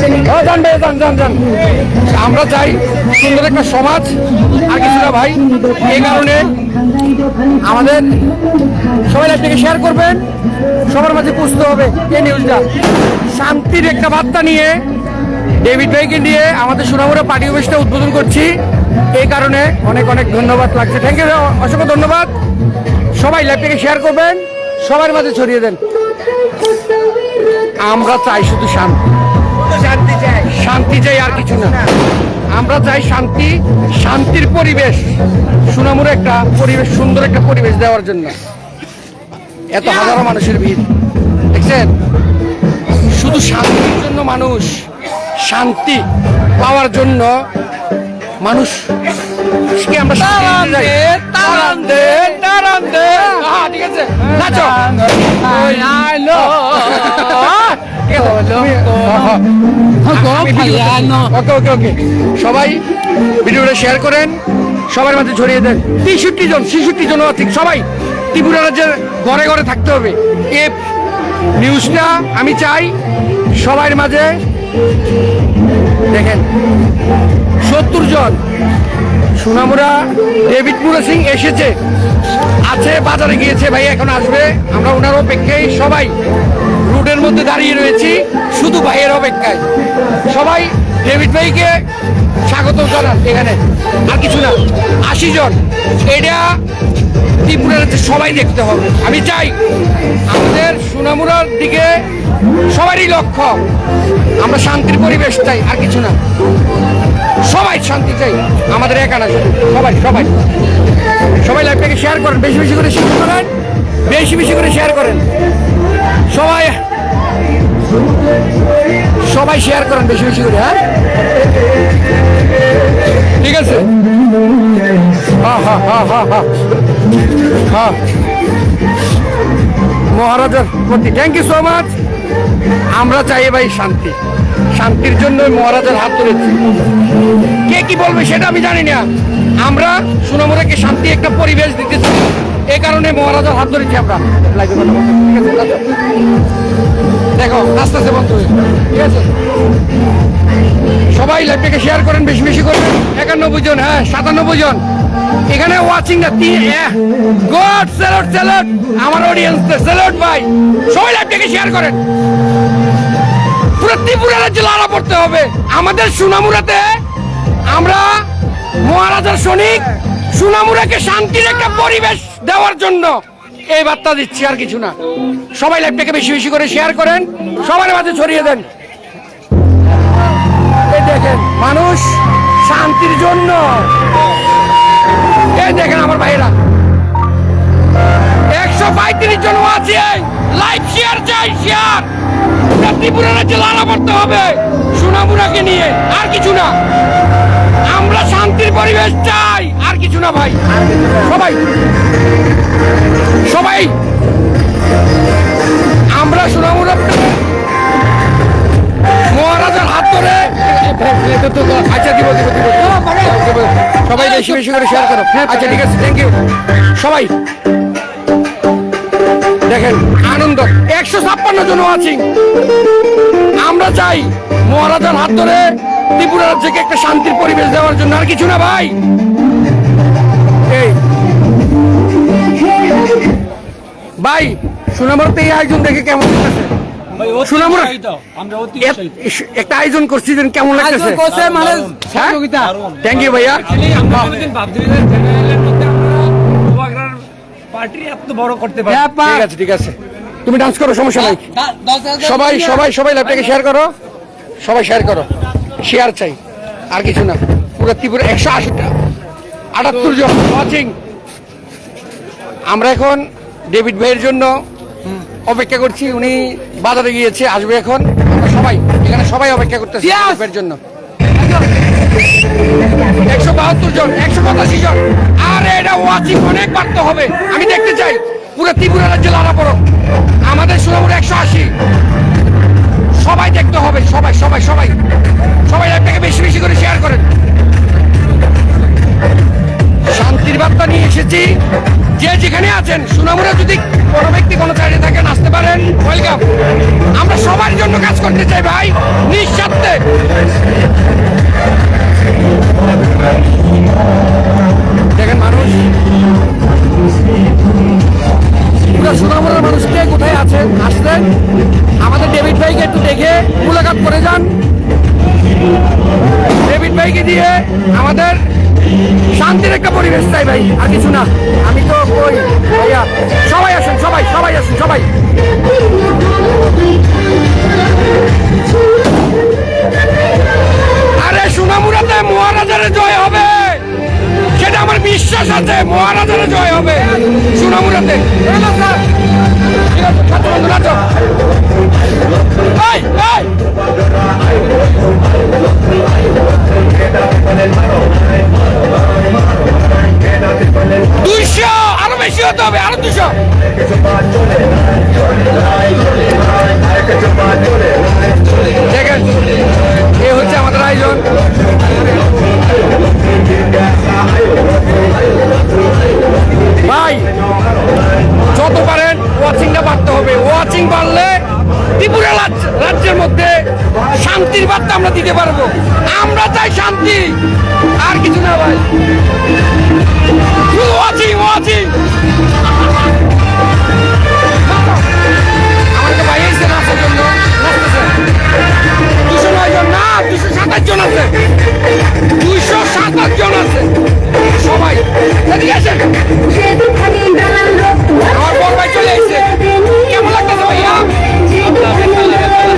ধন্যবাদ। যান ভাই, যান। আমরা চাই সুন্দর একটা সমাজ, আর কিছু না ভাই। এই কারণে আমাদের সবাই লাইভটাকে শেয়ার করবেন, সবার মাঝে পুষতে হবে এই নিউজটা। শান্তির একটা বার্তা নিয়ে ডেভিড ভাইকে নিয়ে আমাদের সোনামুড়া পার্টি অফিসটা উদ্বোধন করছি। এই কারণে অনেক ধন্যবাদ লাগছে। থ্যাংক ইউ, অসংখ্য ধন্যবাদ। সবাই লাইভটাকে শেয়ার করবেন, সবার মাঝে ছড়িয়ে দেন। আমরা চাই শুধু শান্তি চাই, আর কিছু না। আমরা চাই শান্তির পরিবেশ, সোনামুড়া একটা পরিবেশ, সুন্দর একটা পরিবেশ দেওয়ার জন্য। এত হাজারো মানুষের ভিড় দেখছেন, শুধু শান্তির জন্য মানুষ, শান্তি পাওয়ার জন্য মানুষ আমরা ঠিক আছে, নাচো। ওকে, সবাই ভিডিওটা শেয়ার করেন, সবার মাঝে ছড়িয়ে দেন। 63 জন ঠিক সবাই ত্রিপুরা রাজ্যের ঘরে ঘরে থাকতে হবে। এই নিউজটা আমি চাই সবার মাঝে। দেখেন 70 জন সোনামুড়া ডেভিড মুরা সিং এসেছে, আছে বাজারে গিয়েছে, ভাই এখন আসবে। আমরা ওনার অপেক্ষায় সবাই রোডের মধ্যে দাঁড়িয়ে রয়েছি, শুধু ভাইয়ের অপেক্ষায়। সবাই ডেভিড ভাইকে স্বাগত জানান এখানে, আর কিছু না। 80 জন, এটা ত্রিপুরার সবাই দেখতে হবে। আমি চাই আমাদের সোনামুড়ার দিকে সবারই লক্ষ্য, আমরা শান্তির পরিবেশ চাই, আর কিছু না। সবাই শান্তি চাই, আমাদের একা না, সবাই লাইভটাকে শেয়ার করেন, বেশি করে শেয়ার করেন, বেশি করে শেয়ার করেন। সবাই শেয়ার করেন বেশি করে। হ্যাঁ, ঠিক আছে। মহারাজার প্রতি থ্যাংক ইউ সো মাচ। আমরা চাই ভাই শান্তির জন্য মহারাজার হাত ধরেছি। কে কি বলবে সেটা আমি জানি না, আমরা সোনামুড়াকে শান্তি একটা পরিবেশ দিতে চাই, এই কারণে মহারাজার হাত ধরেছি আমরা। দেখো আস্তে বন্ধ হয়ে, ঠিক আছে। সবাই লাইভটাকে শেয়ার করেন, বেশি করবেন। 91 জন, হ্যাঁ 97 জন এখানে ওয়াচিং না। গড স্যালুট আমার অডিয়েন্স, স্যালুট ভাই। সবাই লাইভটাকে শেয়ার করেন, পুরো ত্রিপুরা রাজ্যে লাড়া পড়তে হবে আমাদের সোনামুড়াতে। আমরা মহারাজার সৈনিক, সোনামুড়াকে শান্তির একটা পরিবেশ দেওয়ার জন্য এই বার্তা দিচ্ছি, আর কিছু না। সবাই লাইভটাকে বেশি করে শেয়ার করেন, সবার মাঝে ছড়িয়ে দেন। এই দেখেন মানুষ শান্তির জন্য, এই দেখেন আমার ভাইরা 135 জন আছে। লাইভ শেয়ার চাই, শেয়ার। ত্রিপুরা রাজ্যে লাড়া পড়তে হবে সোনামুড়াকে নিয়ে, আর কিছু না। আমরা শান্তির পরিবেশ চাই, আর কিছু না ভাই। সবাই আমরা সোনামুড়া মহারাজার হাত ধরে। আচ্ছা দিব, সবাই বেশি করে শেয়ার করো। আচ্ছা ঠিক আছে, থ্যাংক ইউ। সবাই দেখেন আনন্দ, 156 জন আছি। আমরা চাই মহারাজার হাত ধরে ত্রিপুরা রাজ্যকে একটা শান্তির পরিবেশ দেওয়ার জন্য, আর কিছু না ভাই। এই ভাই সোনামুড়াতে এই আয়োজন দেখে কেমন লাগছে? সোনামুড়া একটা আয়োজন করছি, কেমন লাগতেছে? থ্যাংক ইউ ভাইয়া। ঠিক আছে, তুমি ডান্স করো, সমস্যা নাই। সবাই লাইভটাকে শেয়ার করো, সবাই শেয়ার করো, শেয়ার চাই, আর কিছু না। পুরো ত্রিপুরা 178 জন ওয়াচিং। আমরা এখন ডেভিড ভাইয়ের জন্য অপেক্ষা করছি, উনি বাজারে গিয়েছে, আসবে এখন। আমরা সবাই অপেক্ষা করতেছি ডেভিড জন্য। 172 জন, 185 জন। আর এটা ওয়াচিং অনেক বাড়তে হবে, আমি দেখতে চাই পুরো ত্রিপুরা রাজ্যে লাড়া পড়ো। আমাদের সোনামুড়া 180, সবাই দেখতে হবে, সবাই লাইভটাকে বেশি করে শেয়ার করেন। শান্তির বার্তা নিয়ে এসেছি, যে যেখানে আছেন সুনামুরা যদি কোনো ব্যক্তি কোনো সাইডে থাকেন আসতে পারেন, ওয়েলকাম। আমরা সবার জন্য কাজ করতে চাই ভাই, নিঃস্বার্থে। দেখেন মানুষ, পুরো সুনামুরার মানুষ কে কোথায় আছেন আসছেন, আমাদের ডেভিড ভাইকে একটু দেখে মুলাকাত করে যান। ডেভিড ভাইকে দিয়ে আমাদের শান্তির একটা পরিবেশ চাই ভাই, আর কিছু না। আমি তো কই ভাইয়া, সবাই আসুন, সবাই সবাই আসুন, সবাই। আরে সুনামুরাতে মহারাজারে জয় হবে, সেটা আমার বিশ্বাস আছে। মহারাজারে জয় হবে সুনামুরাতে। দুইশো আরো বেশি হতে হবে, আরো 200। দেখেন এ হচ্ছে আমাদের আয়োজন। ভাই যত পারেন ওয়াচিংটা বাড়তে হবে। ওয়াচিং বাড়লে ত্রিপুরা রাজ্যের মধ্যে শান্তির বার্তা আমরা দিতে পারবো। আমরা চাই শান্তি, আর কিছু না ভাই। ওয়াচিং ওয়াচিং আমাকে ভাই এসে নাচার জন্য নাচতেছে। 209 জন না, 227 জন আছে, 227 জন আছে। সবাই এদিকে আসেন। আমার বড় ভাই চলে এসেছে। কেমন লাগতেছে ভাইয়া?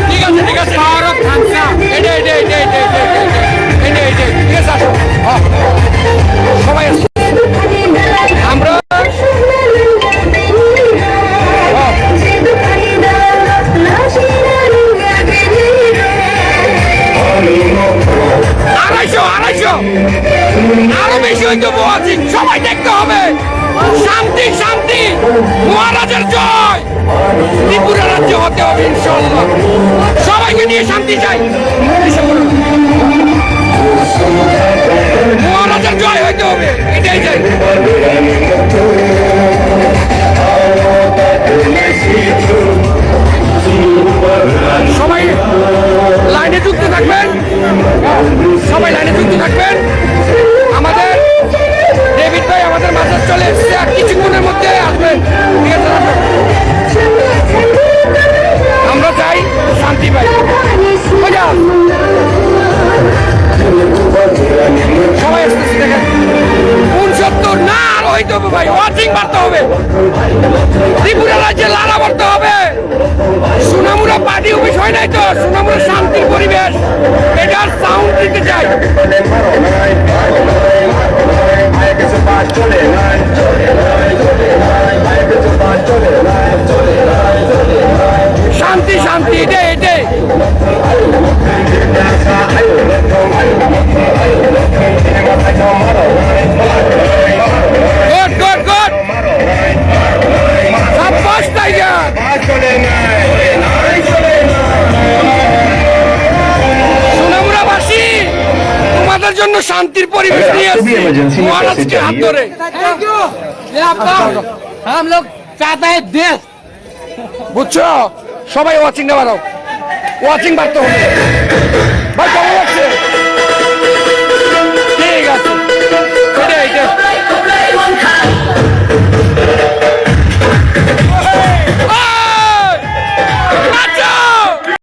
ঠিক আছে ঠিক আছে, ঠিক আছে, আসো। সবাই আসছে। আমরা আরো বেশি হইতে বলছি, সবাই দেখতে হবে। শান্তি শান্তি, মহারাজের জয়, ত্রিপুরা রাজ্য হতে হবে ইনশাআল্লাহ। সবাইকে নিয়ে শান্তি চাই, মহারাজের জয় হইতে হবে, এটাই চাই। সবাই লাইনে যুক্ত থাকবেন, সবাই লাইনে যুক্ত থাকবেন। আমাদের ডেভিড ভাই আমাদের মাঝে চলে এসেছে, আর কিছুক্ষণের মধ্যে আসবেন। ঠিক আছে, আমরা চাই শান্তি পাই। সবাই আসতেছে, দেখেন 69 না, আর হইতে হবে ভাই। ওয়াচিং বাড়তে হবে, ত্রিপুরা রাজ্যে লালা বাড়তে হবে। সুনামুরা পার্টি অফিস হয় নাই তো, সুনামুরা শান্তির পরিবেশ, এটার সাউন্ড দিতে চাই। শান্তি শান্তি, এটাই এটাই। গুড গুড গুড, সাব্বাস টাইগার। সুনামুরাবাসী তোমাদের জন্য শান্তির পরিবেশ নিয়ে আসছি, মহারাজকে হাত ধরে। हम लोग चाहते हैं देश। বুঝছো, সবাই ওয়াচিংটা বাড়াও, ওয়াচিং বাড়তে হবে ভাই।